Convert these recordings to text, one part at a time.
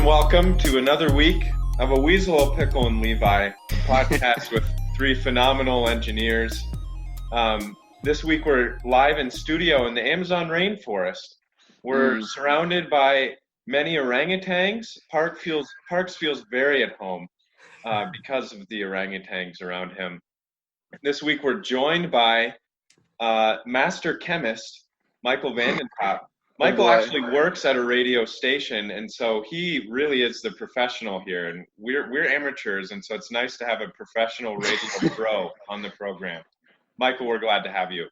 welcome to another week of A Weasel, a Pickle, and Levi, a podcast with three phenomenal engineers. This week we're live in studio in the Amazon rainforest. We're surrounded by many orangutans. Parks feels very at home because of the orangutans around him. This week we're joined by master chemist Michael Vandentop. Michael actually works at a radio station, and so he really is the professional here, and we're amateurs, and so it's nice to have a professional radio pro on the program. Michael, we're glad to have you.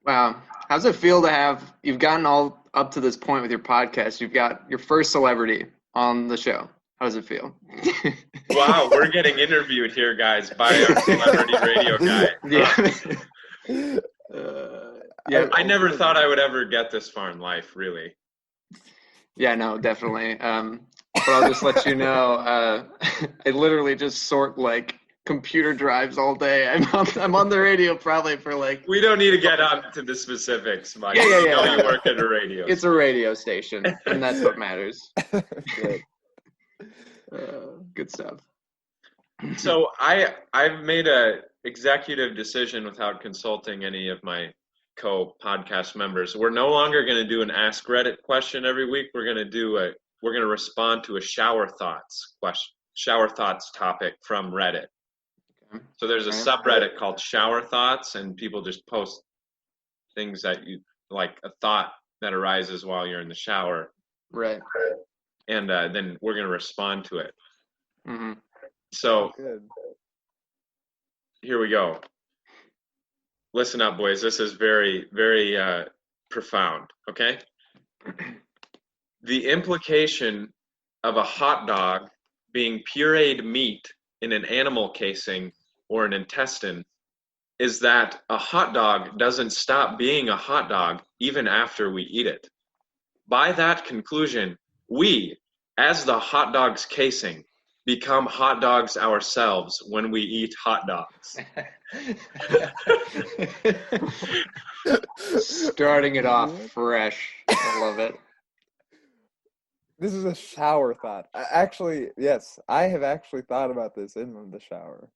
Wow. How's it feel to have, you've gotten all up to this point with your podcast, you've got your first celebrity on the show. How does it feel? Wow, we're getting interviewed here, guys, by our celebrity radio guy. Yeah. I never thought I would ever get this far in life, really. Yeah, no, definitely. But I'll just let you know, I literally just sort like computer drives all day. I'm on the radio probably for like. We don't need to get on to the specifics, Mike. Yeah. You work at a radio. It's a radio station, and that's what matters. Good stuff. So I've made a executive decision without consulting any of my co-podcast members. We're no longer going to do an Ask Reddit question every week. We're going to respond to a shower thoughts topic from Reddit. Okay. So there's a subreddit called Shower Thoughts, and people just post things that you like, a thought that arises while you're in the shower. Right. And then we're going to respond to it. Mm-hmm. So here we go. Listen up, boys. This is very, very profound, okay? The implication of a hot dog being pureed meat in an animal casing or an intestine is that a hot dog doesn't stop being a hot dog even after we eat it. By that conclusion, we, as the hot dog's casing, become hot dogs ourselves when we eat hot dogs. Starting it off fresh. I love it. This is a shower thought. Yes, I have actually thought about this in the shower.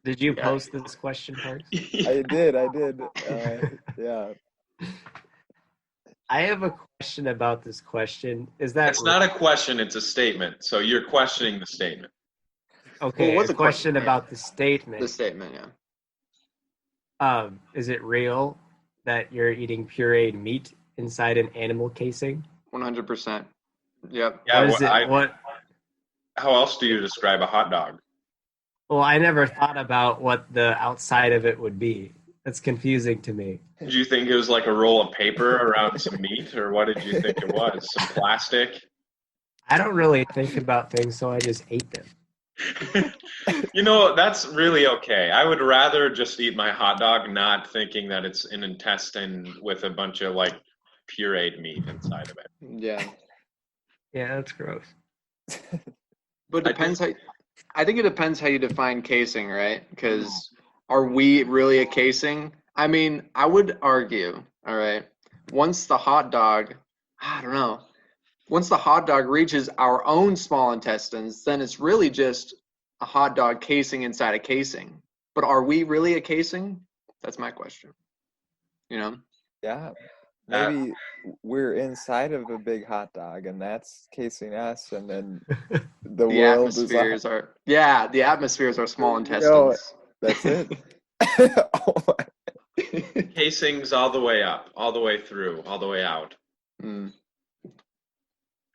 Did you post this question, Parks? I did. Yeah. I have a question about this question. Is that it's not a question, it's a statement. So you're questioning the statement. Okay, well, what's a question about the statement. The statement, yeah. Is it real that you're eating pureed meat inside an animal casing? 100%. Yep. Yeah, how else do you describe a hot dog? Well, I never thought about what the outside of it would be. That's confusing to me. Did you think it was like a roll of paper around some meat, or what did you think it was? Some plastic? I don't really think about things, so I just ate them. That's really okay. I would rather just eat my hot dog not thinking that it's an intestine with a bunch of like pureed meat inside of it. Yeah. Yeah, that's gross. But it depends I think it depends how you define casing, right? Because are we really a casing? I mean, I would argue, all right, once the hot dog reaches our own small intestines, then it's really just a hot dog casing inside a casing. But are we really a casing? That's my question. Yeah. Maybe we're inside of a big hot dog, and that's casing us, and then the world atmospheres the atmospheres are small intestines. That's it. Casings all the way up, all the way through, all the way out.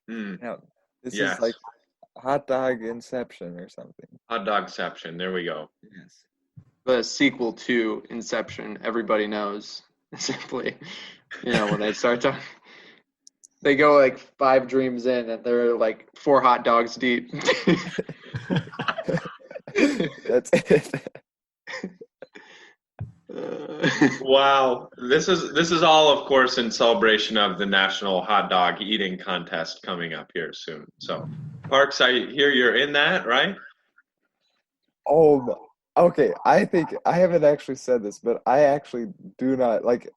Now, this is like hot dog inception or something. Hot dogception. There we go. Yes. The sequel to Inception, everybody knows. Simply, when they start talking, they go like 5 dreams in, and they're like 4 hot dogs deep. That's it. Wow, this is all, of course, in celebration of the National Hot Dog Eating Contest coming up here soon. So, Parks, I hear you're in that, right? Oh, okay. I think I haven't actually said this, but I actually do not like.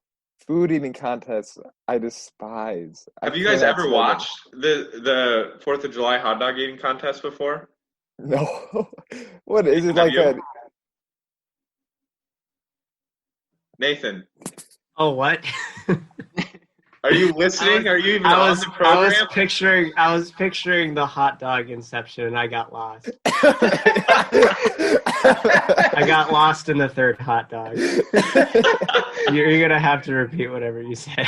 food eating contests I despise. Have you guys ever watched the 4th of July hot dog eating contest before? No. What is it Have like you? a Nathan, Oh, what? are you listening? Are you even on the I was program? picturing the hot dog inception, and I got lost. I got lost in the third hot dog. You're gonna have to repeat whatever you said.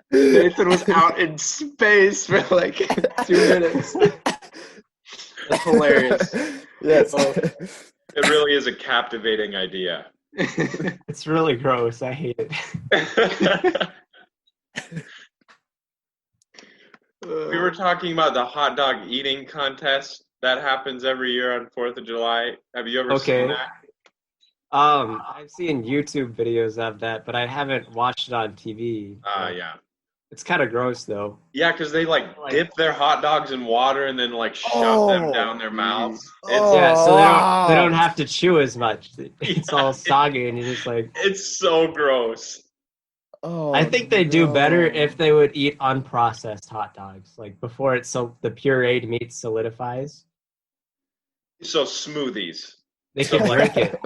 Nathan was out in space for like 2 minutes. That's hilarious. Yes. It really is a captivating idea. It's really gross. I hate it. We were talking about the hot dog eating contest that happens every year on 4th of July. Have you ever seen that? I've seen YouTube videos of that, but I haven't watched it on TV. Yeah. It's kind of gross, though. Yeah, because they dip their hot dogs in water and then shove them down their mouths. Yeah, so they don't have to chew as much. It's all soggy, and you're just like. It's so gross. Oh, I think they do better if they would eat unprocessed hot dogs, like before the pureed meat solidifies. So smoothies. They can drink it.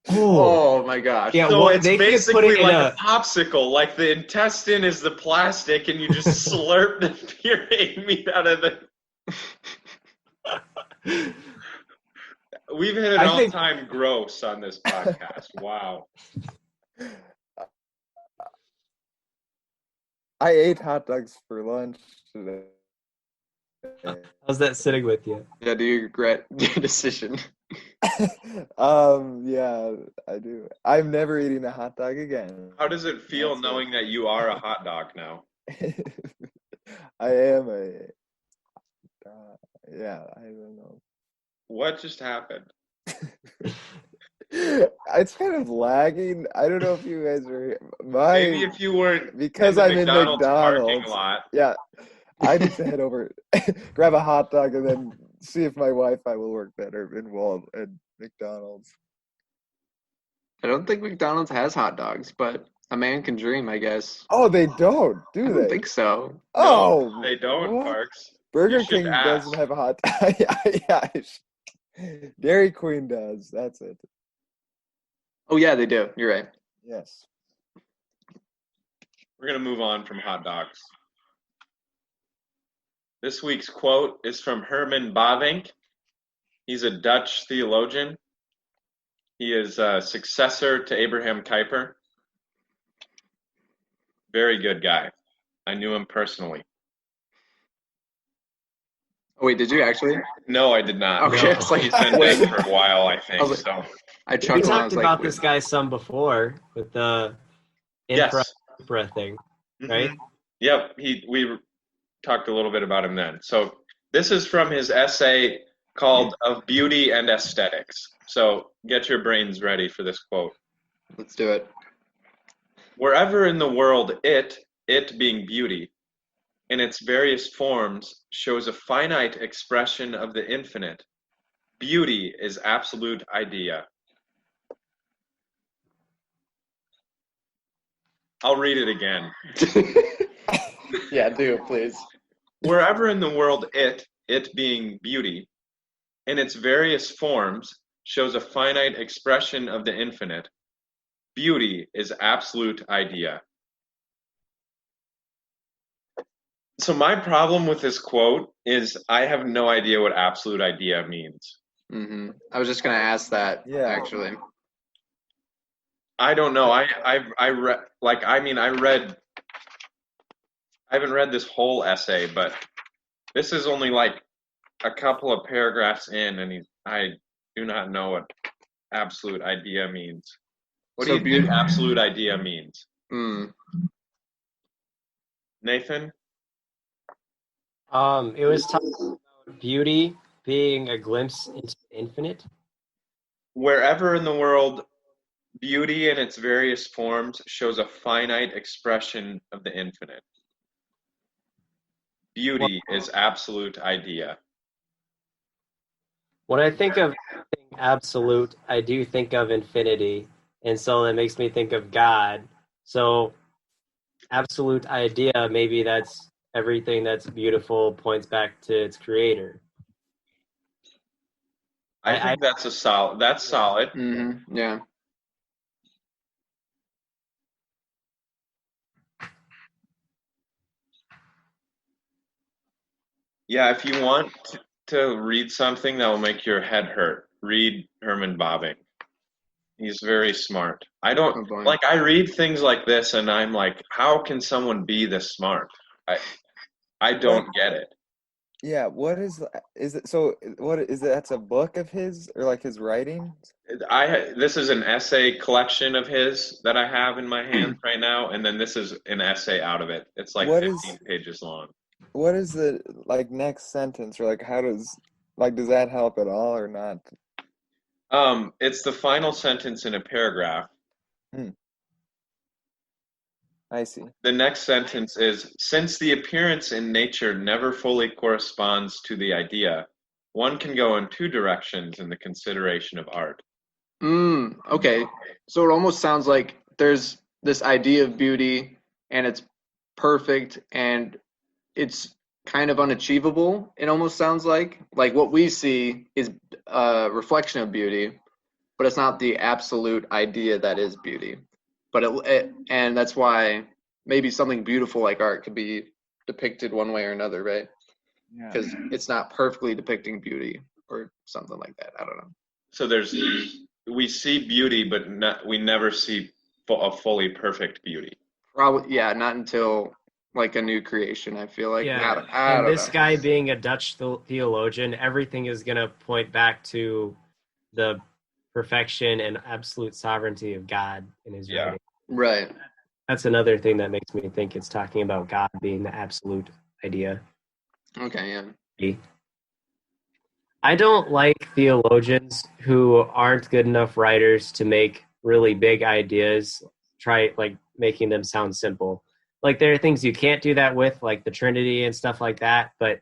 Oh my gosh. Yeah, So it's they could basically put it in like a popsicle. Like the intestine is the plastic, and you just slurp the pureed meat out of the. We've hit an all-time gross on this podcast. Wow. I ate hot dogs for lunch today. How's that sitting with you? Yeah, do you regret your decision? Yeah, I do. I'm never eating a hot dog again. How does it feel knowing that you are a hot dog now? I am yeah, I don't know. What just happened? It's kind of lagging. I don't know if you guys are. Maybe if you weren't because in I'm McDonald's in McDonald's parking lot. Yeah, I need to head over, grab a hot dog, and then see if my Wi-Fi will work better in McDonald's. I don't think McDonald's has hot dogs, but a man can dream, I guess. Oh, they don't, do they? I don't think so. Oh, no, they don't, what? Parks. Burger King doesn't have a hot dog. Yeah. Dairy Queen does. That's it. Oh, yeah, they do. You're right. Yes. We're going to move on from hot dogs. This week's quote is from Herman Bavinck. He's a Dutch theologian. He is a successor to Abraham Kuyper. Very good guy. I knew him personally. Oh, wait, did you actually? No, I did not. Okay, No. it's like, He's been dead for a while, I think. We talked about this guy some before with the infra thing, right? Mm-hmm. Yep, we talked a little bit about him then. So this is from his essay called Of Beauty and Aesthetics. So get your brains ready for this quote. Let's do it. Wherever in the world it being beauty, in its various forms, shows a finite expression of the infinite, beauty is absolute idea. I'll read it again. Yeah, do, please. Wherever in the world it being beauty, in its various forms, shows a finite expression of the infinite, beauty is absolute idea. So my problem with this quote is I have no idea what absolute idea means. Mm-hmm. I was just going to ask that, actually. I don't know. I haven't read this whole essay, but this is only like a couple of paragraphs in, and I do not know what absolute idea means. What do you think absolute idea means? Nathan? It was talking about beauty being a glimpse into the infinite. Wherever in the world beauty in its various forms shows a finite expression of the infinite. Beauty is absolute idea. When I think of absolute, I do think of infinity, and so that makes me think of God. So absolute idea, maybe that's everything that's beautiful points back to its creator. I think that's solid. Mm-hmm. Yeah. Yeah, if you want to read something that will make your head hurt, read Herman Bobbing. He's very smart. I don't I read things like this and I'm like, how can someone be this smart? I don't get it. Yeah, what is it? So what is it? That's a book of his or like his writings? This is an essay collection of his that I have in my hands right now, and then this is an essay out of it. It's like 15 pages long. What is the like next sentence, or like how does that help at all or not? It's the final sentence in a paragraph. I see. The next sentence is, since the appearance in nature never fully corresponds to the idea, one can go in two directions in the consideration of art. Okay. So it almost sounds like there's this idea of beauty and it's perfect and it's kind of unachievable. It almost sounds like what we see is a reflection of beauty, but it's not the absolute idea that is beauty. But and that's why maybe something beautiful like art could be depicted one way or another, right? Because it's not perfectly depicting beauty or something like that. I don't know. So we see beauty, but we never see a fully perfect beauty. Probably, yeah, not until like a new creation, I feel like. Yeah, I don't this know. guy being a Dutch theologian, everything is going to point back to the perfection and absolute sovereignty of God in his writing. Right. That's another thing that makes me think it's talking about God being the absolute idea. Okay, yeah. I don't like theologians who aren't good enough writers to make really big ideas, try like making them sound simple. Like there are things you can't do that with, like the Trinity and stuff like that, but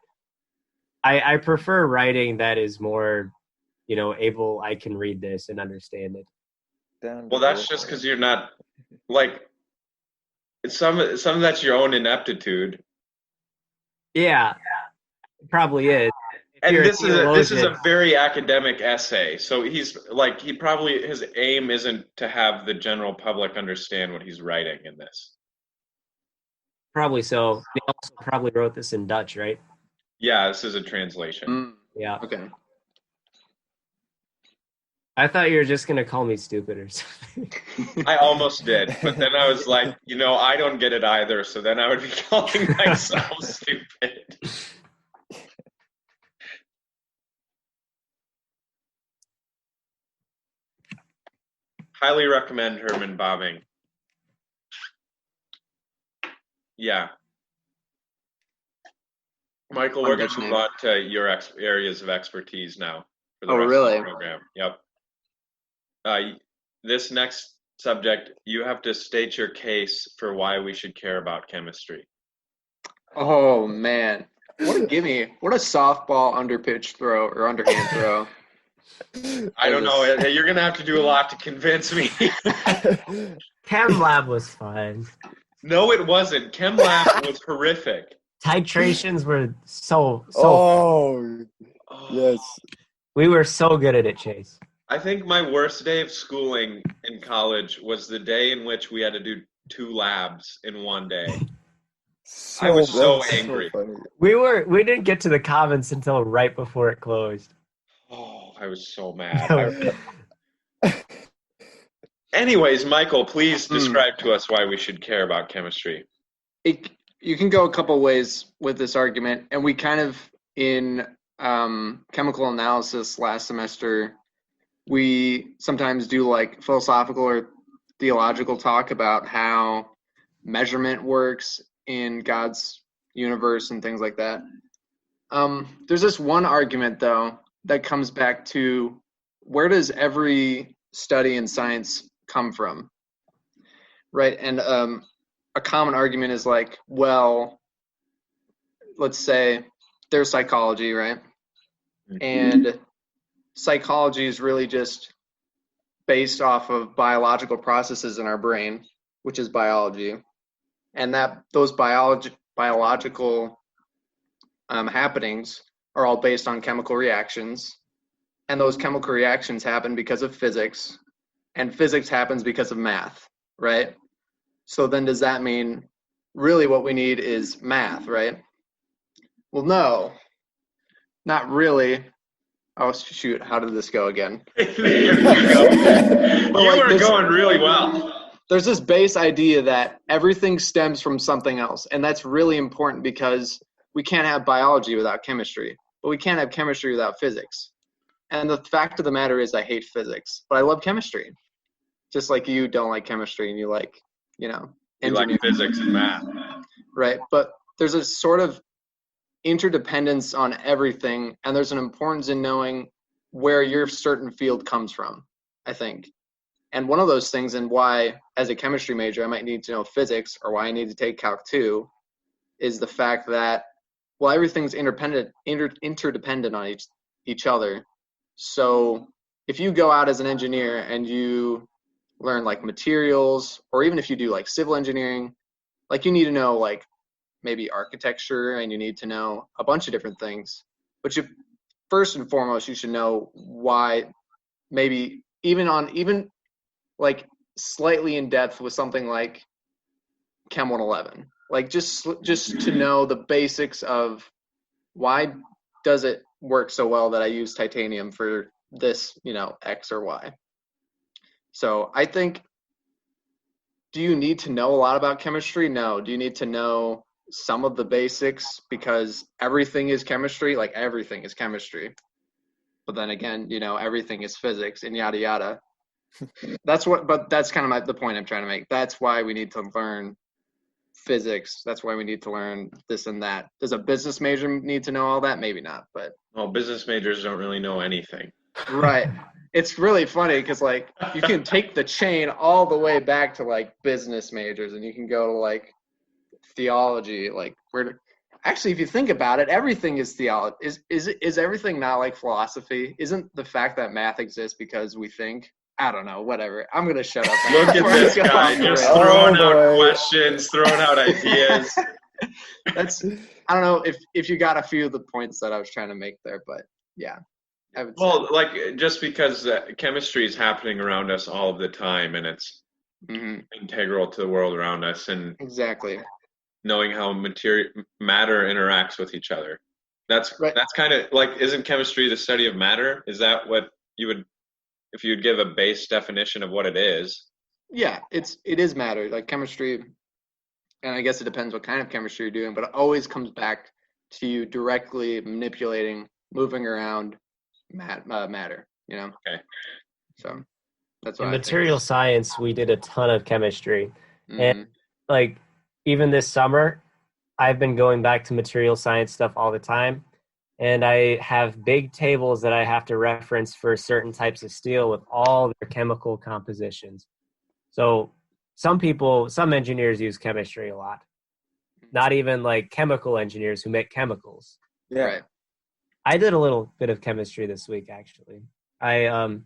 I prefer writing that is more, able, I can read this and understand it. Well, that's just because you're not, like, some of that's your own ineptitude. Yeah, it probably is. And this is a very academic essay, so his aim isn't to have the general public understand what he's writing in this. Probably so. He also probably wrote this in Dutch, right? Yeah, this is a translation. Yeah. Okay. I thought you were just going to call me stupid or something. I almost did, but then I was like, I don't get it either, so then I would be calling myself stupid. Highly recommend Herman Bobbing. Yeah. Michael, we're going to move on to your areas of expertise now for the rest of the program. Yep. This next subject, you have to state your case for why we should care about chemistry. Oh, man. What a softball underpitch throw or underhand throw. I don't know. You're going to have to do a lot to convince me. Chem lab was fun. No, it wasn't. Chem lab was horrific. Titrations were so yes. We were so good at it, Chase. I think my worst day of schooling in college was the day in which we had to do 2 labs in one day. I was so angry. So we didn't get to the comments until right before it closed. Oh, I was so mad. Anyways, Michael, please describe to us why we should care about chemistry. You can go a couple ways with this argument, and we kind of, in chemical analysis last semester, we sometimes do like philosophical or theological talk about how measurement works in God's universe and things like that. There's this one argument, though, that comes back to where does every study in science come from, right? And a common argument is like, well, let's say there's psychology, right? And psychology is really just based off of biological processes in our brain. which is biology, and that those biological happenings are all based on chemical reactions, and those chemical reactions happen because of physics, and physics happens because of math, right? So then does that mean really what we need is math, right? Well, no, not really. Oh, shoot, how did this go again? There you go. You were going really well. There's this base idea that everything stems from something else, and that's really important because we can't have biology without chemistry, but we can't have chemistry without physics. And the fact of the matter is I hate physics, but I love chemistry. Just like you don't like chemistry and you like, engineering. You like physics and math. Right, but there's a sort of interdependence on everything, and there's an importance in knowing where your certain field comes from, I think. And one of those things, and why as a chemistry major I might need to know physics, or why I need to take Calc 2, is the fact that, well, everything's interdependent on each other. So if you go out as an engineer and you learn like materials, or even if you do like civil engineering, like you need to know like maybe architecture, and you need to know a bunch of different things. But first and foremost, you should know why, maybe even like slightly in depth with something like Chem 111. Like just to know the basics of why does it work so well that I use titanium for this, X or Y. So I think, do you need to know a lot about chemistry? No. Do you need to know some of the basics because everything is chemistry? Like everything is chemistry. But then again, everything is physics and yada yada. But that's kind of the point I'm trying to make. That's why we need to learn physics. That's why we need to learn this and that. Does a business major need to know all that? Maybe not, but. Well, business majors don't really know anything. Right. It's really funny because like you can take the chain all the way back to like business majors, and you can go to like theology, like actually, if you think about it, everything is theology. Is everything not like philosophy? Isn't the fact that math exists because we think? I don't know, whatever. I'm going to shut up. Look at this guy, just throwing out questions, throwing out ideas. I don't know if you got a few of the points that I was trying to make there, but yeah. Well, like just because chemistry is happening around us all of the time, and it's integral to the world around us, and exactly knowing how matter interacts with each other. That's right. That's kind of like, isn't chemistry the study of matter? Is that what you would, if you'd give a base definition of what it is? Yeah, it is matter, like chemistry, and I guess it depends what kind of chemistry you're doing, but it always comes back to you directly manipulating, moving around matter, Okay. So that's why in material science we did a ton of chemistry. And like even this summer I've been going back to material science stuff all the time, and I have big tables that I have to reference for certain types of steel with all their chemical compositions. So some engineers use chemistry a lot, not even like chemical engineers who make chemicals. Yeah. Right. I did a little bit of chemistry this week, actually. I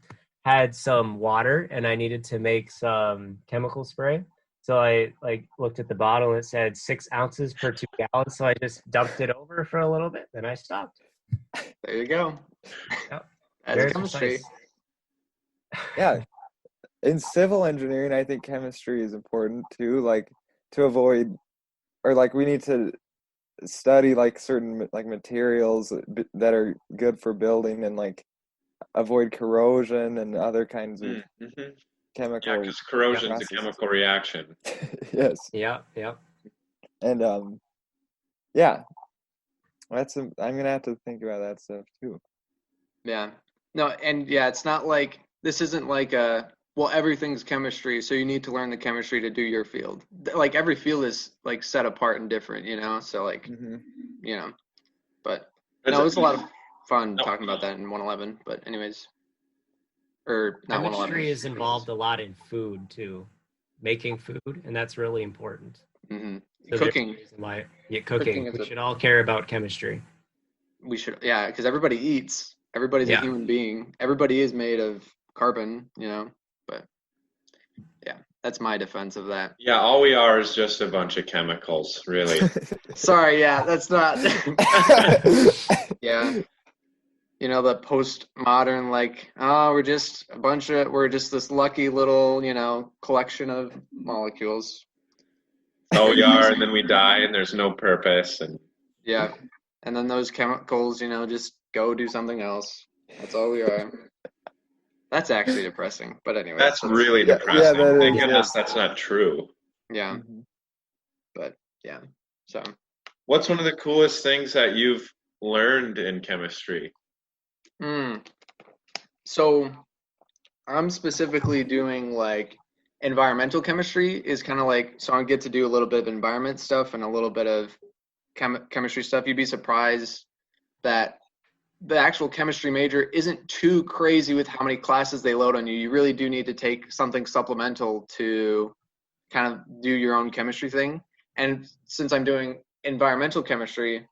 had some water and I needed to make some chemical spray. So I looked at the bottle and it said 6 ounces per 2 gallons. So I just dumped it over for a little bit, then I stopped. There you go. Yep. That's chemistry. Yeah. In civil engineering, I think chemistry is important too, like to avoid, or like we need to study like certain like materials that are good for building and like avoid corrosion and other kinds of chemical. Yeah, because corrosion is a chemical reaction. Yes. Yeah. And yeah, I'm gonna have to think about that stuff too. Yeah. No, and yeah, it's not like this isn't like everything's chemistry, so you need to learn the chemistry to do your field. Like every field is like set apart and different, so like but no, it was a lot of fun talking about that in 111, but anyways, or not 111. Chemistry is involved a lot in food too, making food, and that's really important. So cooking. Cooking. We should all care about chemistry. We should, yeah, because everybody eats. Everybody's a human being. Everybody is made of carbon, but yeah, That's my defense of that. Yeah, all we are is just a bunch of chemicals, really. Sorry, yeah, that's not. Yeah, you know, the postmodern, like, oh, we're just this lucky little, collection of molecules. All we are, and then we die, and there's no purpose. And Yeah, and then those chemicals, just go do something else. That's all we are. That's actually depressing. But anyway, that's really Yeah, depressing. that Thank is. goodness that's not true. yeah. Mhm. But yeah, so What's one of the coolest things that you've learned in chemistry? so I'm specifically doing like environmental chemistry is kind of like, so I get to do a little bit of environment stuff and a little bit of chemistry stuff. You'd be surprised that the actual chemistry major isn't too crazy with how many classes they load on you. You really do need to take something supplemental to kind of do your own chemistry thing. And since I'm doing environmental chemistry,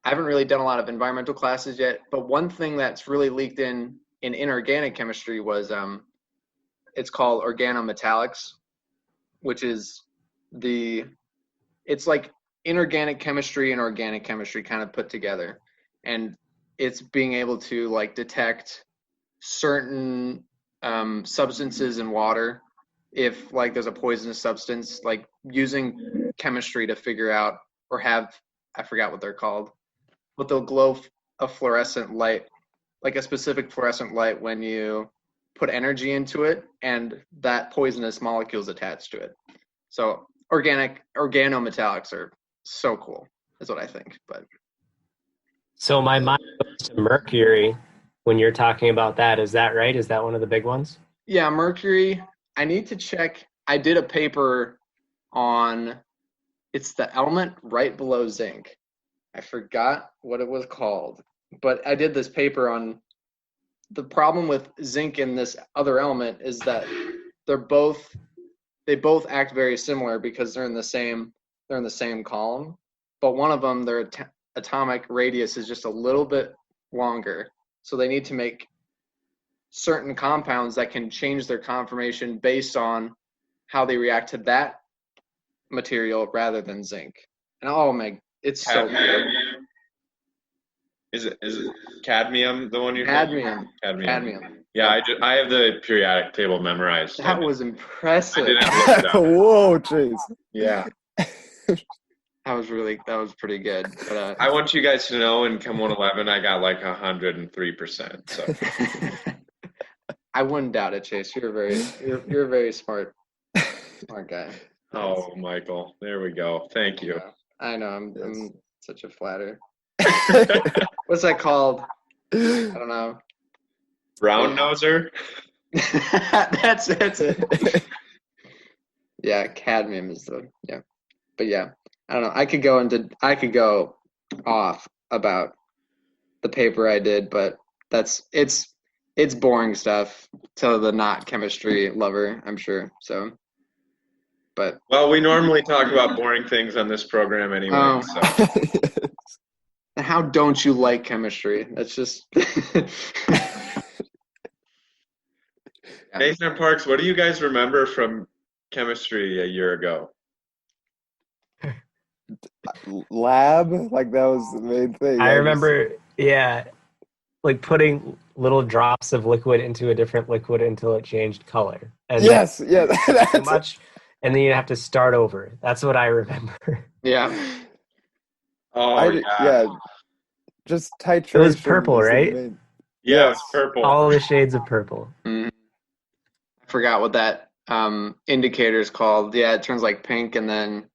I haven't really done a lot of environmental classes yet. But one thing that's really leaked in inorganic chemistry was it's called organometallics, which is it's like inorganic chemistry and organic chemistry kind of put together. And it's being able to like detect certain substances in water if like there's a poisonous substance, like using chemistry to figure out or have, I forgot what they're called, but they'll glow a fluorescent light, like a specific fluorescent light when you put energy into it, and that poisonous molecule is attached to it. So organometallics are so cool, is what I think. But So my mind goes to mercury when you're talking about that. Is that right? Is that one of the big ones? yeah, mercury, I need to check. I did a paper on, it's the element right below zinc. I forgot what it was called, but I did this paper on the problem with zinc and this other element is that they both act very similar because they're in the same column, but one of them, their atomic radius is just a little bit longer, so they need to make certain compounds that can change their conformation based on how they react to that material rather than zinc. And oh my, it's so good. Is it cadmium the one you're Cadmium. Cadmium. Yeah, I have the periodic table memorized. That was impressive. I didn't have to look it up. Whoa, Chase. Yeah. That was pretty good. But, I want you guys to know in Chem 111 I got like 103%. So I wouldn't doubt it, Chase. You're a very smart guy. oh, Michael, there we go. Thank you. Yeah, I know. I'm such a flatter. What's that called? I don't know. Round noser? That's it. Yeah, cadmium is but yeah, I don't know. I could go off about the paper I did, but it's boring stuff to the not chemistry lover, I'm sure. So, but well, we normally talk about boring things on this program anyway. So. How don't you like chemistry? That's just. Nathan Parks, what do you guys remember from chemistry a year ago? Lab, like that was the main thing. I remember, like putting little drops of liquid into a different liquid until it changed color. And that's too much, and then you have to start over. That's what I remember. Yeah. Oh, yeah. Just titration. It was purple, right? Yeah, it was purple. All the shades of purple. Mm-hmm. I forgot what that indicator is called. Yeah, it turns like pink and then,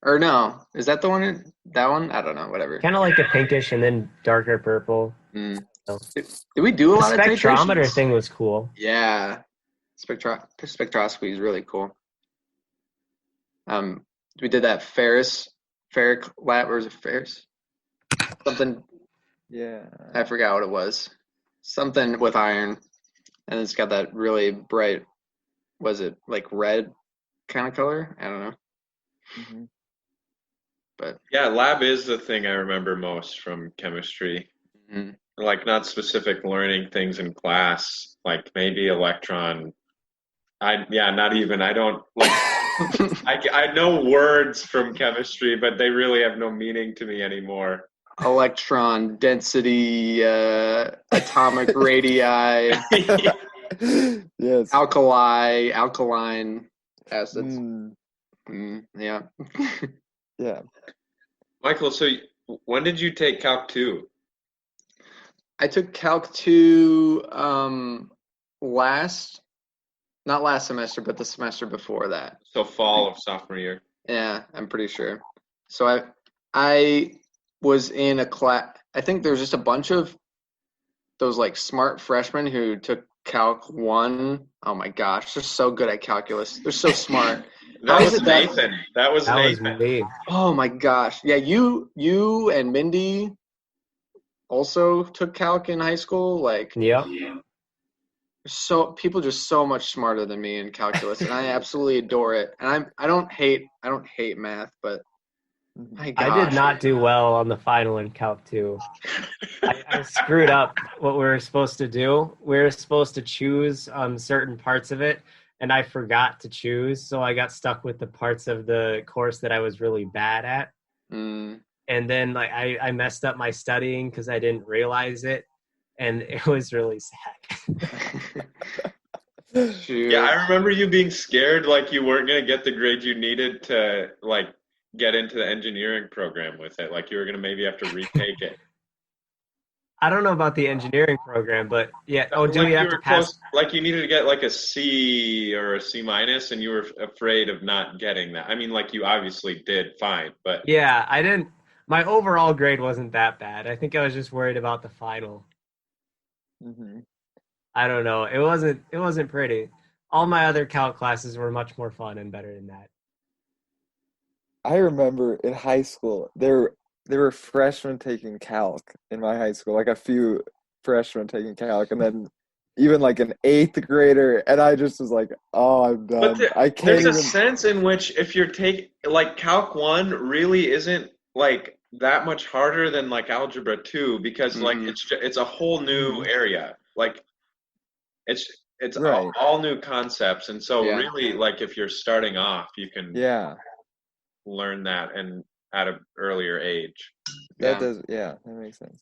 or no, is that the one? That one? I don't know. Whatever. Kind of like a pinkish and then darker purple. Mm. So. Did we do a lot of spectrometer titrations? thing was cool. Yeah, spectroscopy is really cool. We did that ferric lab, or was it Ferris? Something. Yeah. I forgot what it was. Something with iron, and it's got that really bright. Was it like red kind of color? I don't know. Mm-hmm. But yeah, lab is the thing I remember most from chemistry. Mm-hmm. Like not specific learning things in class, like maybe electron Not even. I don't like. I know words from chemistry, but they really have no meaning to me anymore. Electron density, atomic radii, Yes. alkaline acids. Yeah. Yeah. Michael, so when did you take Calc 2? I took Calc 2 not last semester, but the semester before that. So fall of sophomore year. Yeah, I'm pretty sure. So I was in a class. I think there's just a bunch of those like smart freshmen who took Calc 1. Oh my gosh, they're so good at calculus. They're so smart. That was Nathan. That was Nathan. me. Oh my gosh. Yeah, you and Mindy also took Calc in high school. Like, Yep. so people just so much smarter than me in calculus, and I absolutely adore it. And I don't hate math, but my gosh. I did not do well on the final in Calc 2. I screwed up what we were supposed to do. We were supposed to choose certain parts of it, and I forgot to choose, so I got stuck with the parts of the course that I was really bad at. And then like I messed up my studying because I didn't realize it, and it was really sad. Yeah, I remember you being scared, like you weren't gonna get the grade you needed to like get into the engineering program with it. Like you were gonna maybe have to retake it. I don't know about the engineering program, but yeah. Oh, do like we have to pass? Close, like you needed to get like a C or a C minus, and you were afraid of not getting that. I mean, like you obviously did fine, but Yeah, I didn't. My overall grade wasn't that bad. I think I was just worried about the final. I don't know. It wasn't pretty. All my other calc classes were much more fun and better than that. I remember in high school there were freshmen taking calc in my high school, like a few freshmen taking calc, and then even like an 8th grader, and I just was like, oh, I'm done. I can't there's even. a sense in which if you're taking like Calc 1 really isn't like that much harder than like Algebra 2 because like it's a whole new area. Like it's Right. all new concepts, and so really like if you're starting off, you can learn that and at an earlier age. That makes sense.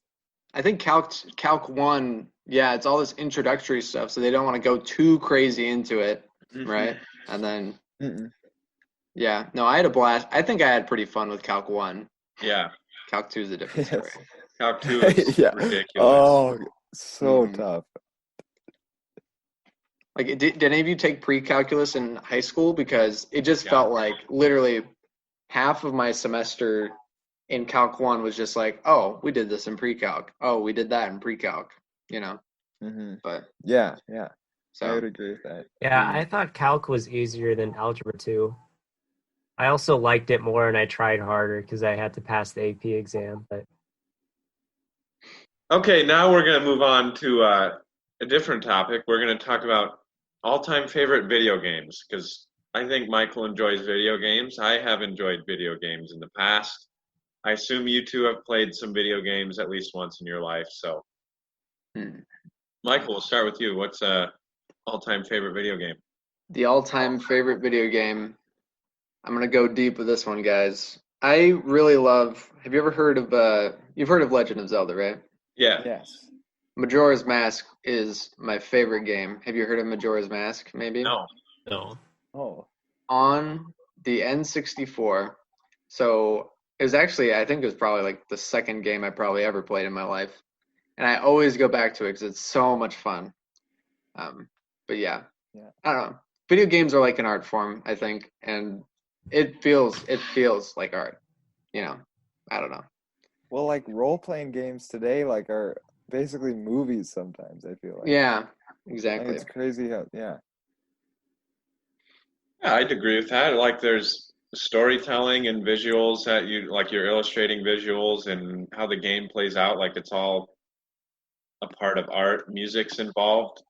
I think Calc 1, it's all this introductory stuff, so they don't want to go too crazy into it, right? And then, I had a blast. I think I had pretty fun with Calc 1. Yeah. Calc 2 is a different story. Calc 2 is ridiculous. Oh, so tough. Like, did any of you take pre-calculus in high school? Because it just felt like literally half of my semester in Calc 1 was just like, oh, we did this in pre-calc. Oh, we did that in pre-calc, But so I would agree with that. Yeah, I thought calc was easier than algebra 2. I also liked it more and I tried harder because I had to pass the AP exam. But okay, now we're going to move on to a different topic. We're going to talk about all-time favorite video games because I think Michael enjoys video games. I have enjoyed video games in the past. I assume you two have played some video games at least once in your life. So, Michael, we'll start with you. What's all-time favorite video game? The all-time favorite video game. I'm gonna go deep with this one, guys. I really love. Have you ever heard of? You've heard of Legend of Zelda, right? Yeah. Yes. Majora's Mask is my favorite game. Have you heard of Majora's Mask? Maybe. No. Oh. On the N64. So it was actually, I think it was probably like the second game I probably ever played in my life, and I always go back to it because it's so much fun. But I don't know. Video games are like an art form, I think, and it feels like art. I don't know. Well, like role-playing games today, like are basically movies. Sometimes I feel like. Yeah, exactly. Like, it's crazy how. Yeah, I'd agree with that. Like, there's storytelling and visuals that you're illustrating visuals and how the game plays out. Like, it's all a part of art. Music's involved.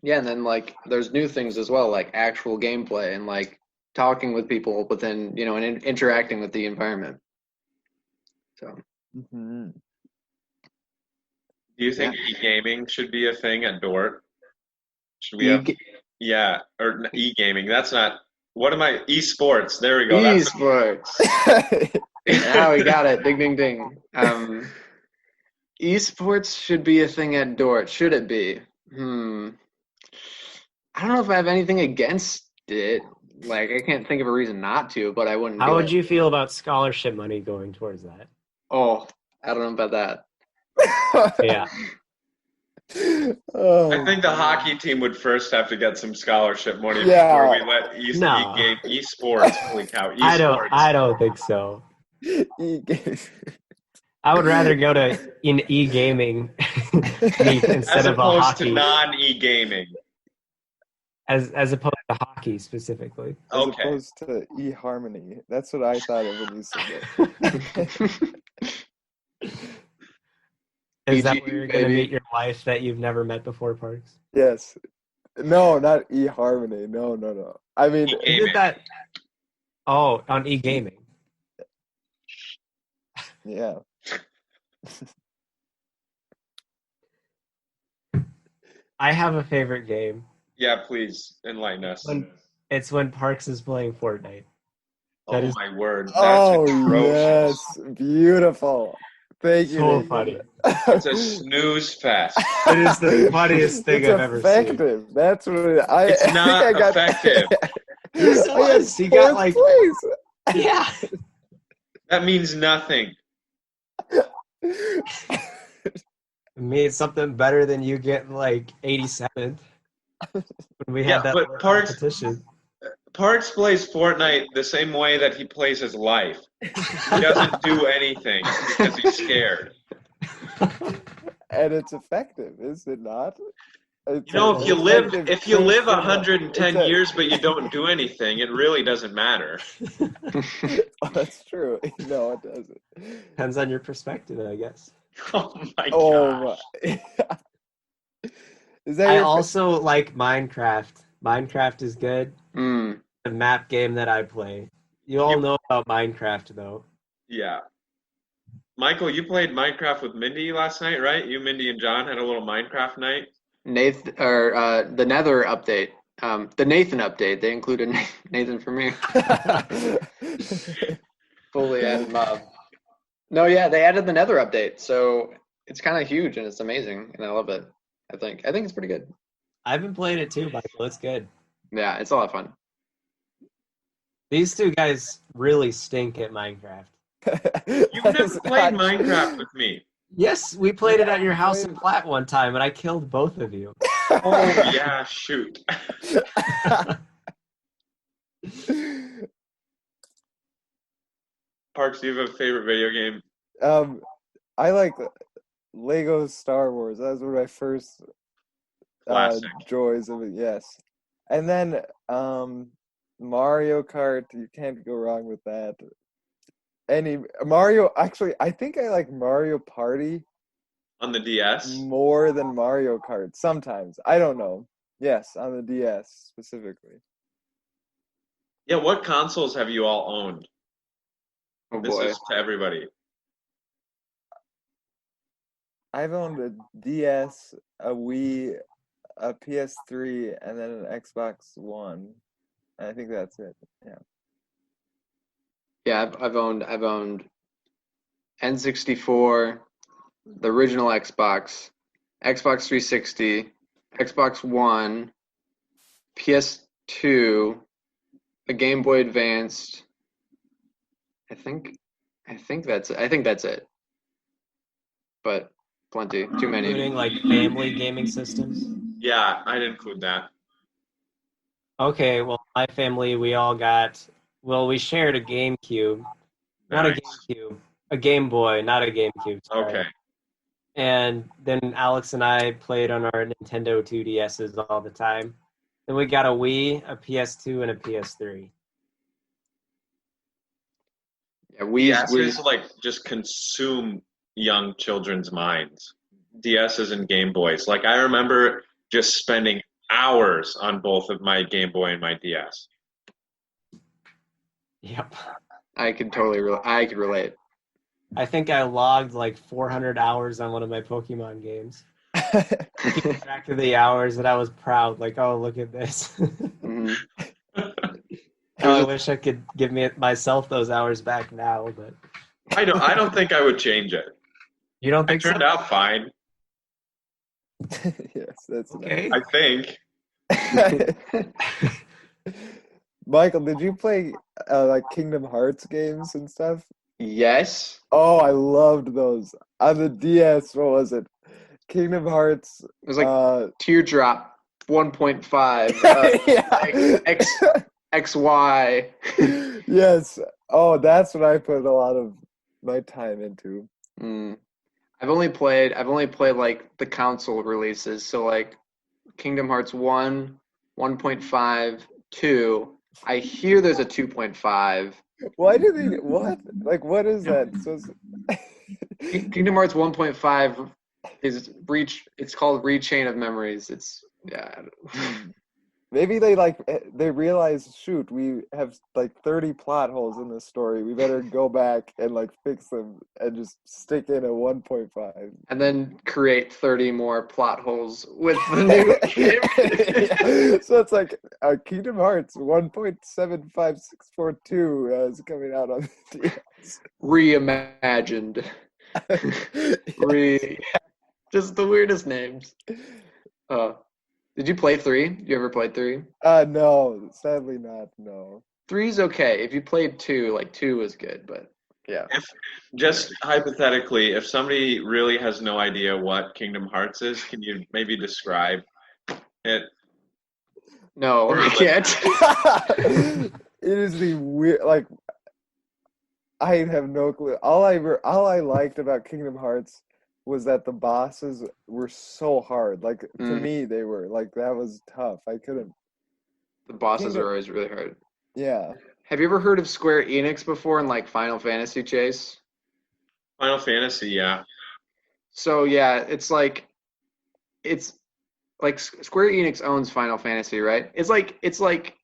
Yeah, and then like there's new things as well, like actual gameplay and like talking with people within, and interacting with the environment. So. Do you think e-gaming should be a thing at Dort? Should we have? Yeah, or e-gaming. That's not. What am I? Esports. There we go. That's Esports. Now we got it. Ding, ding, ding. Esports should be a thing at Dort. Should it be? I don't know if I have anything against it. Like, I can't think of a reason not to, but I wouldn't. How would you feel about scholarship money going towards that? Oh, I don't know about that. Yeah. Oh, I think the hockey team would first have to get some scholarship money Yeah. before we let esports. Holy cow! Esports. I don't think so. e-game. I would rather go to an e-gaming meet instead As of a opposed hockey. to non-e-gaming. As opposed to hockey specifically. As Okay. opposed to eHarmony. That's what I thought of when you said it. Is that EG, where you're going to baby. meet your wife that you've never met before, Parks? Yes. No, not eHarmony. No. I mean, E-gaming. Did that? Oh, on e-gaming. yeah. I have a favorite game. Yeah, please enlighten us. It's when Parks is playing Fortnite. Oh is- my word! That's Oh, atrocious. yes. Beautiful. Thank you. So Nathan. funny. It's a snooze fest. It is the funniest thing It's I've ever seen. effective. That's what it, I It's think not I got, effective. Yes, it I got was. He got fourth like, place. yeah. That means nothing. It means something better than you getting like 87th when we Yeah, had that but little Parks- competition. Parks plays Fortnite the same way that he plays his life. He doesn't do anything because he's scared. And it's effective, is it not? It's You know, an if you live effective first 110 it's a- years but you don't do anything, it really doesn't matter. Oh, that's true. No, it doesn't. Depends on your perspective, I guess. Oh my Oh, gosh. my. Is that I your also like Minecraft. Minecraft is good. Mm. The map game that I play. You all know about Minecraft, though. Yeah. Michael, you played Minecraft with Mindy last night, right? You, Mindy, and John had a little Minecraft night. The Nether update. The Nathan update. They included Nathan for me. Fully added mob. No, yeah, they added the Nether update, so it's kind of huge and it's amazing, and I love it. I think it's pretty good. I've been playing it too, Michael. It's good. Yeah, it's a lot of fun. These two guys really stink at Minecraft. You've never played Minecraft with me. Yes, we played it at your house in Platt one time, and I killed both of you. Oh, yeah, shoot. Parks, do you have a favorite video game? I like Lego Star Wars. That was one of my first Classic. joys of it. Yes, and then Mario Kart. You can't go wrong with that. Any Mario? Actually, I think I like Mario Party On the DS? more than Mario Kart. Sometimes I don't know. Yes, on the DS specifically. Yeah, what consoles have you all owned? Oh This boy. is to everybody. I've owned a DS, a Wii, a PS3, and then an Xbox One. And I think that's it. Yeah. Yeah, I've owned N64, the original Xbox, Xbox 360, Xbox One, PS2, a Game Boy Advanced. I think that's it. But plenty, too many. Including like family gaming systems. Yeah, I'd include that. Okay, well, my family, we shared a GameCube. Not a Nice. GameCube. A Game Boy, not a GameCube. Sorry. Okay. And then Alex and I played on our Nintendo 2DSs all the time. Then we got a Wii, a PS2, and a PS3. Yeah, we DSs like just consume young children's minds. DSs and Game Boys. Like I remember just spending hours on both of my Game Boy and my DS. Yep. I could relate. I think I logged like 400 hours on one of my Pokemon games. Keep track of the hours, and I was proud. Like, oh, look at this. Mhm. I wish I could give myself those hours back now, but I don't think I would change it. you don't I think so? turned out fine. Yes, that's Okay. I think. nice. Michael, did you play like Kingdom Hearts games and stuff? Yes. Oh, I loved those. On the DS, what was it? Kingdom Hearts. It was like Teardrop 1.5 Yeah. XY. Yes. Oh, that's what I put a lot of my time into. Mm. I've only played like the console releases, so like Kingdom Hearts 1, 1.5, 2. I hear there's a 2.5. Why do they what? Like what is that? So Kingdom Hearts 1.5 is it's called Rechain of Memories. It's maybe they realize, shoot, we have like 30 plot holes in this story. We better go back and like fix them and just stick in a 1.5. and then create 30 more plot holes with the new game. Yeah. So it's like Kingdom Hearts 1.75642 is coming out on the DS. Reimagined. Just the weirdest names. Did you play 3? You ever played 3? No, sadly not. No. 3's okay. If you played 2, like 2 was good, but yeah. Just hypothetically, if somebody really has no idea what Kingdom Hearts is, can you maybe describe it? No, I can't. It is the weird. Like, I have no clue. All I liked about Kingdom Hearts was that the bosses were so hard. Like to me, they were like that was tough. I couldn't. The bosses are always really hard. Yeah. Have you ever heard of Square Enix before in like Final Fantasy, Chase? Final Fantasy, yeah. So yeah, it's like Square Enix owns Final Fantasy, right? It's like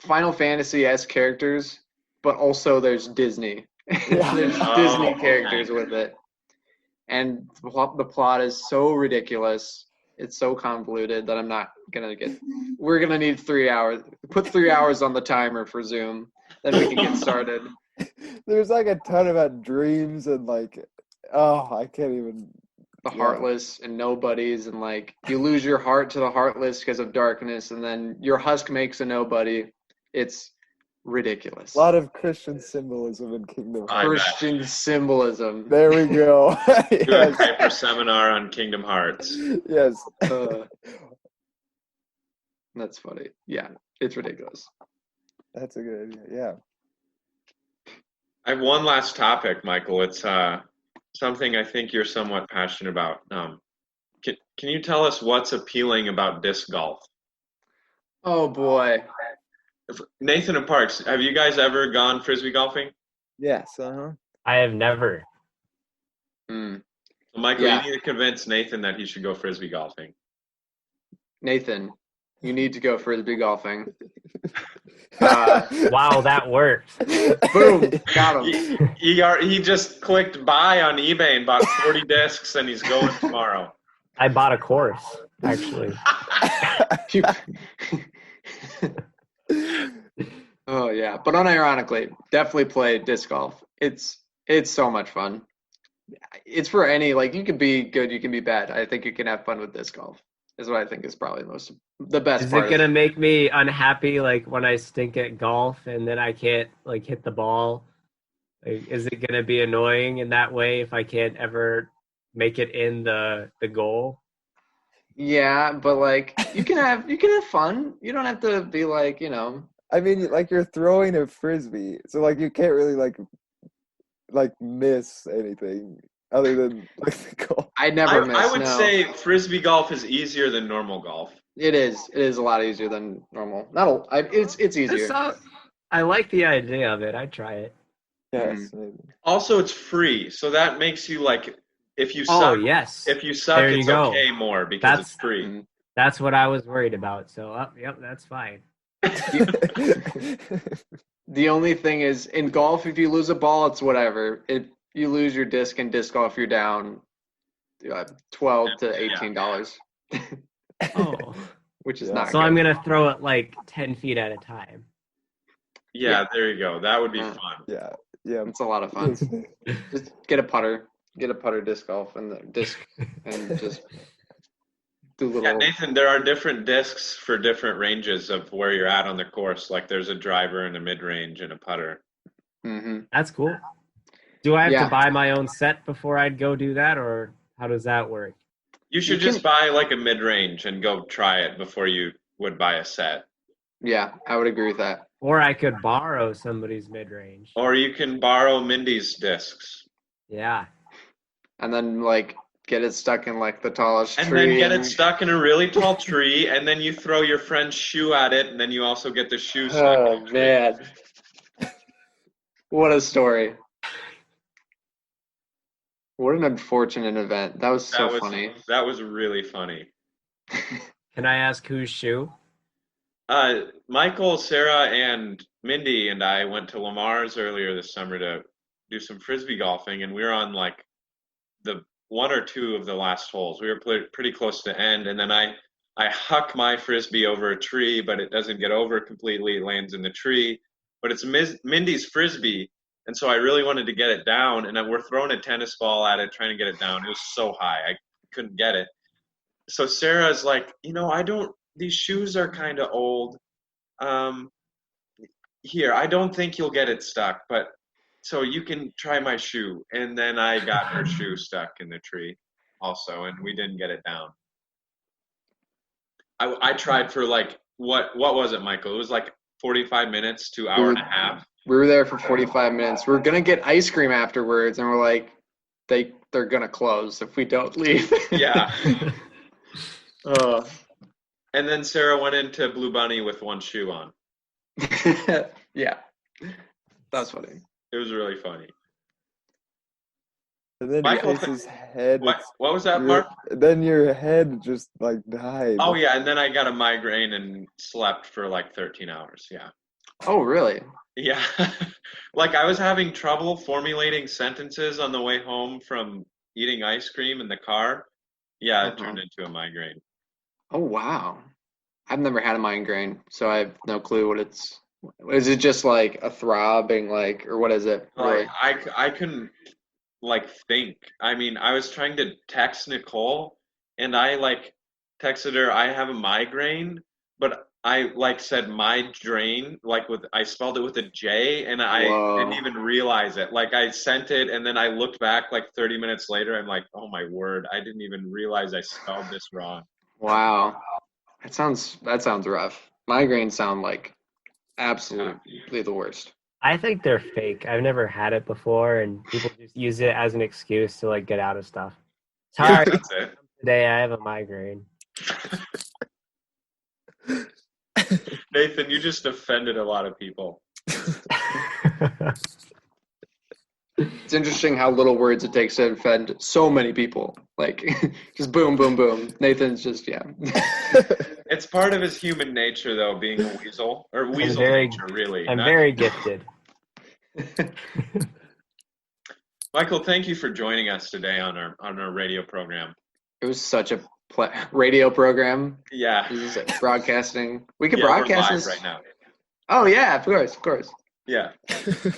Final Fantasy-esque characters, but also there's Disney. Yeah. There's Disney characters with it. And the plot is so ridiculous. It's so convoluted that I'm not going to we're going to need 3 hours. Put 3 hours on the timer for Zoom. Then we can get started. There's like a ton about dreams and like, oh, I can't even. The Heartless and Nobodies, and like you lose your heart to the Heartless because of darkness, and then your husk makes a nobody. It's ridiculous. A lot of Christian symbolism in Kingdom Hearts. Christian symbolism. There we go. Yes. Do a hyper seminar on Kingdom Hearts. Yes. That's funny. Yeah, it's ridiculous. That's a good idea. Yeah. I have one last topic, Michael. It's something I think you're somewhat passionate about. Can you tell us what's appealing about disc golf? Oh boy. Nathan and Parks, have you guys ever gone frisbee golfing? Yes. I have never. So Michael, you need to convince Nathan that he should go frisbee golfing. Nathan, you need to go frisbee golfing. Wow, that worked. Boom, got him. He just clicked buy on eBay and bought 40 discs, and he's going tomorrow. I bought a course, actually. Oh yeah, but unironically, definitely play disc golf. It's so much fun. It's for any, like, you can be good, you can be bad. I think you can have fun with disc golf. Is what I think is probably the best Is part. it gonna make me unhappy, like when I stink at golf and then I can't like hit the ball? Like, is it gonna be annoying in that way if I can't ever make it in the goal? Yeah, but like you can have fun. You don't have to be like, I mean, like you're throwing a frisbee, so like you can't really like miss anything other than like the goal. I never miss. I would say frisbee golf is easier than normal golf. It is. It is a lot easier than normal. It's easier. I like the idea of it. I'd try it. Yes. Also, it's free, so that makes you like if you suck. Oh yes. If you suck, There you it's go. okay more because it's free. That's what I was worried about. So, yep, that's fine. The only thing is, in golf, if you lose a ball, it's whatever. If you lose your disc in disc golf, you're down $12 to $18, Oh. which is Yeah. not So good. I'm going to throw it like 10 feet at a time. Yeah, there you go. That would be Yeah. fun. Yeah. Yeah. It's a lot of fun. Just get a putter disc golf and the disc and just do Yeah, little. Nathan, there are different discs for different ranges of where you're at on the course. Like there's a driver and a mid-range and a putter. Mm-hmm. That's cool. Do I have Yeah. to buy my own set before I'd go do that, or how does that work? You should just buy like a mid-range and go try it before you would buy a set. Yeah, I would agree with that. Or I could borrow somebody's mid-range. Or you can borrow Mindy's discs. Yeah. And then like get it stuck in like the tallest And tree. then get it stuck in a really tall tree, and then you throw your friend's shoe at it, and then you also get the shoe stuck in Oh the tree. man. What a story. What an unfortunate event. That was so funny. That was really funny. Can I ask whose shoe? Michael, Sarah, and Mindy and I went to Lamar's earlier this summer to do some frisbee golfing, and we were on like the one or two of the last holes. We were pretty close to end, and then I huck my frisbee over a tree, but it doesn't get over completely. It lands in the tree, but it's Mindy's frisbee, and so I really wanted to get it down, and we're throwing a tennis ball at it, trying to get it down. It was so high, I couldn't get it. So Sarah's like, these shoes are kind of old. Here, I don't think you'll get it stuck, but so you can try my shoe. And then I got her shoe stuck in the tree also, and we didn't get it down. I tried for like, what was it, Michael? It was like 45 minutes to hour and a half. We were there for 45 minutes. We were gonna get ice cream afterwards, and we're like, they're gonna close if we don't leave. Yeah. And then Sarah went into Blue Bunny with one shoe on. Yeah. That's funny. It was really funny. And then Michael, Chase's head. What was that, Mark? Then your head just like died. Oh, yeah, and then I got a migraine and slept for like 13 hours, yeah. Oh, really? Yeah. Like I was having trouble formulating sentences on the way home from eating ice cream in the car. Yeah, it turned into a migraine. Oh, wow. I've never had a migraine, so I have no clue what it's. Is it just like a throbbing, like, or what is it? Really? I couldn't like think. I mean, I was trying to text Nicole, and I like texted her, I have a migraine, but I like said my drain, like I spelled it with a J, and I didn't even realize it. Like I sent it, and then I looked back like 30 minutes later. I'm like, oh my word, I didn't even realize I spelled this wrong. Wow, that sounds rough. Migraines sound like absolutely the worst. I think they're fake. I've never had it before, and people just use it as an excuse to like get out of stuff. Sorry, Yeah, that's it. today I have a migraine. Nathan, you just offended a lot of people. It's interesting how little words it takes to offend so many people. Like, just boom, boom, boom. Nathan's just, yeah. It's part of his human nature, though, being a weasel. Or weasel nature, really. I'm very gifted. Michael, thank you for joining us today on our radio program. It was such a radio program. Yeah. This is broadcasting. We could Yeah, broadcast we're live this right now. Oh, yeah, of course. Yeah.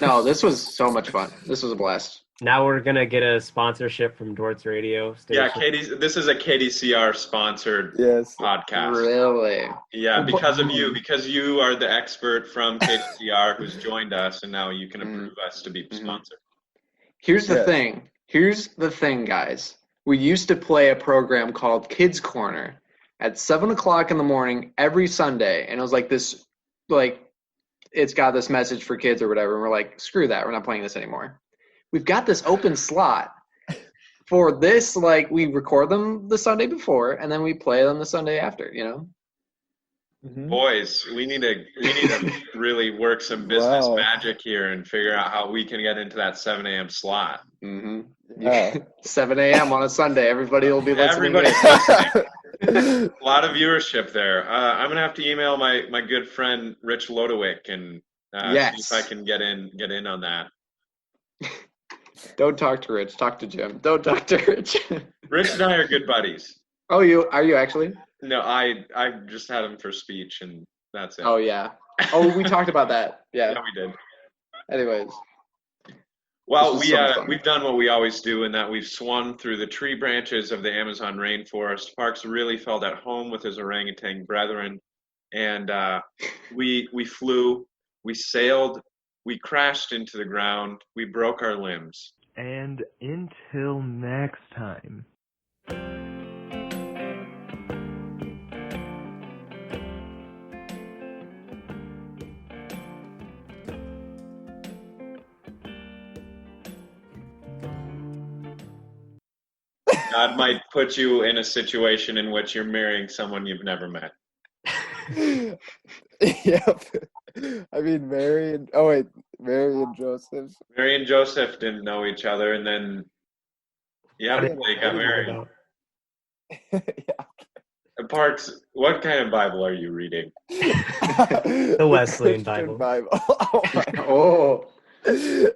No, this was so much fun. This was a blast. Now we're gonna get a sponsorship from Dort's radio station. Yeah, this is a KDCR sponsored podcast. Really? Yeah, because of you, because you are the expert from KDCR who's joined us, and now you can approve us to be sponsored. Here's the thing. Here's the thing, guys. We used to play a program called Kids Corner at 7 o'clock in the morning every Sunday, and it was like this, like, it's got this message for kids or whatever, and we're like, screw that, we're not playing this anymore. We've got this open slot for this, like, we record them the Sunday before, and then we play them the Sunday after, you know? Mm-hmm. Boys, we need to really work some business magic here and figure out how we can get into that 7 a.m. slot. Mm-hmm. 7 a.m. on a Sunday, everybody will be listening. A lot of viewership there. I'm gonna have to email my good friend Rich Lodowick and see if I can get in on that. Don't talk to Rich. Talk to Jim. Don't talk to Rich. Rich and I are good buddies. Oh, are you actually? No, I just had him for speech, and that's it. Oh yeah. Oh, we talked about that. Yeah. Yeah, we did. Anyways. Well, This is so fun. we've done what we always do in that we've swung through the tree branches of the Amazon rainforest. Parks really felt at home with his orangutan brethren, and we flew, we sailed, we crashed into the ground, we broke our limbs. And until next time. God might put you in a situation in which you're marrying someone you've never met. Yep. I mean, Mary and Joseph. Mary and Joseph didn't know each other, and then, yeah, they got married. Yeah. Parks, what kind of Bible are you reading? The Wesleyan Christian Bible. Oh. Oh.